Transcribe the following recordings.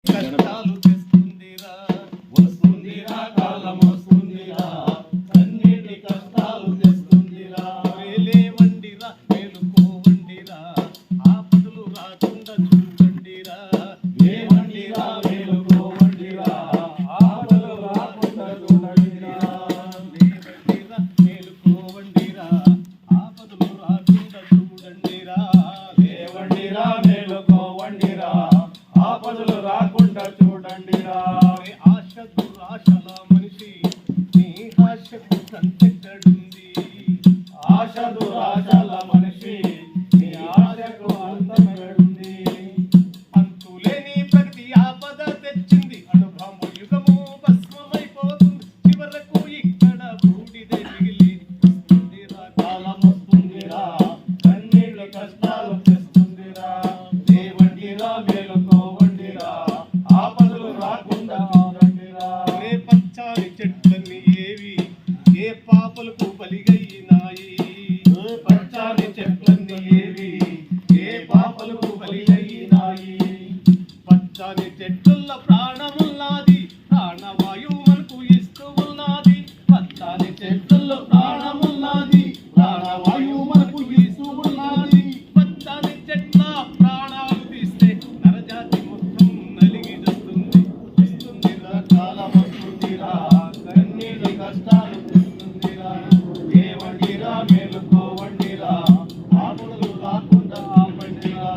కష్టాలు తెస్తుందిరా వస్తుందిరా కాలం వస్తుందిరా కన్నీటి కష్టాలు తెస్తుందిరా లేవండిరా మేలుకోవండిరా ఆపదలు రాకుండా చూడండిరా లేవండిరా మేలుకోవండిరా ఆపదలు రాకుండా చూడండిరా లేవండిరా మేలుకోవండిరా ఆపదలు రాకుండా చూడండిరా లేవండిరా మేలుకోవండిరా ఆపదలు రాకుండా చూడండిరా ఆశ దురాశల మనిషి నీ ఆశకు అంతెక్కడుంది ఆశ దురాశల మనిషి నీ ఆశకు అంతెక్కడుంది అంతులేని ప్రతి ఆపద తెచ్చింది అనుభవం యుగము భస్మమైపోతుంది చివరకు ఇక్కడ బూడిదే మిగిలి వస్తుందిరా కాలం వస్తుందిరా కన్నీళ్ళ కష్టాలు తెస్తుందిరా దేవండిరా మేలుకోవండిరా ఆపదలు రాకుండా చూడండిరా రే పచ్చాని చెట్లన్నీ ఏవి ఏ పాపలకు బలిగైనాయి పచ్చాని చెట్లన్నీ ఏవి ఏ పాపలకు బలిగైనాయి పచ్చాని చెట్ల ప్రాణమున్నది ప్రాణవాయువు మనకు ఇస్తూ ఉన్నది పచ్చాని చెట్ల ప్రాణమున్నది ప్రాణవాయువు మనకు ఇస్తూ ఉన్నది పచ్చాని చెట్ల ప్రాణాలు తీస్తే నరజాతి మొత్తం నలిగి వస్తుందిరా కాలం వస్తుందిరా కన్నీటి కష్టాలు తెస్తుందిరా దేవండిరా మేలుకోవండిరా ఆపదలు రాకుండా ఆపండిరా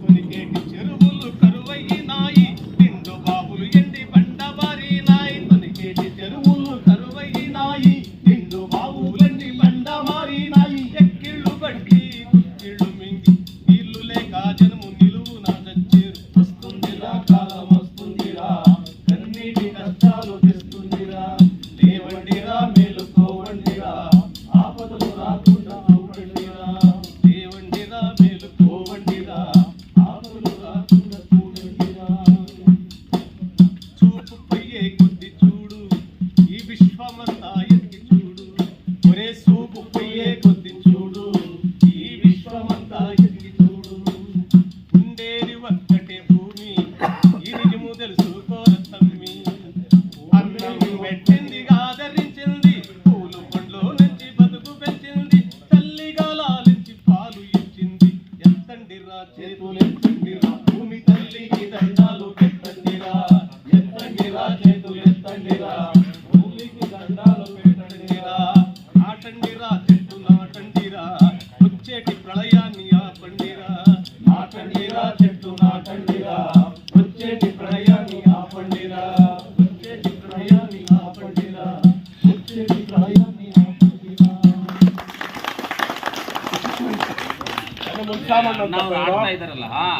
కొనికేటి చెరువులు కరువైనాయి నిండు బాబులు ఎండి బండబారినాయి కొనికేటి చెరువులు కరువైనాయి నిండు బాబులెండి బండబారినాయి ఎక్కిళ్ళు బట్టి కుక్కిళ్ళు మింగి నీళ్లు లేక జనము నిలువున చచ్చేరు వస్తుందిరా కాలం వస్తుందిరా కన్నీటి కష్టాలు తెస్తుందిరా దేవండిరా మేలుకోవండిరా ఆపదలు రాకుండా చూడండిరా దేవండిరా మేలుకోవండిరా ఆపదలు రాకుండా చూడండిరా చూపు పోయే కొద్ది చూడు ఈ విశ్వమంతా ఎత్తి చూడు ఒరే చూపు పోయే కొద్ది చూడు ఈ విశ్వమంతా ఎత్తి చూడు ఉండేది ఒక్కటే భూమి ఈ నిజము తెలుసుకోర తమ్మి అన్నం పెట్టింది ఆదరించింది పూలు పండ్లో నుంచి బతుకు పెంచింది తల్లిగా లాలించి పాలు ఇచ్చింది ఎత్తండిరా చేతులు ఎత్తండిరా భూమి తల్లికి దండాలు పెట్టండిరా ఎత్తండిరా చేతులు ఎత్తండిరా భూమికి దండాలు పెట్టండిరా నాటండిరా చెట్టు నాటండిరా వచ్చేటి ప్రళయాన్ని ఆపండిరా నాటండిరా చెట్టు నాటండిరా వచ్చేటి ప్రళయాన్ని ఆపండిరా వచ్చేటి ప్రళయాన్ని ఆపండిరా వచ్చేటి ప్రళయాన్ని ఆపండిరా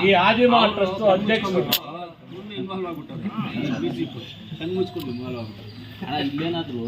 ಈ ಆದಿಮ ಟ್ರಸ್ಟ್ ಅಧ್ಯಕ್ಷರು ಇನ್ವಾಲ್ವ್ ಆಗ್ಬಿಟ್ಟು ಕಣ್ಣು ಮುಚ್ಕೊಂಡು ಇನ್ವಾಲ್ವ್ ಆಗ್ಬಿಟ್ಟು ಇಲ್ಲೇನಾದ್ರು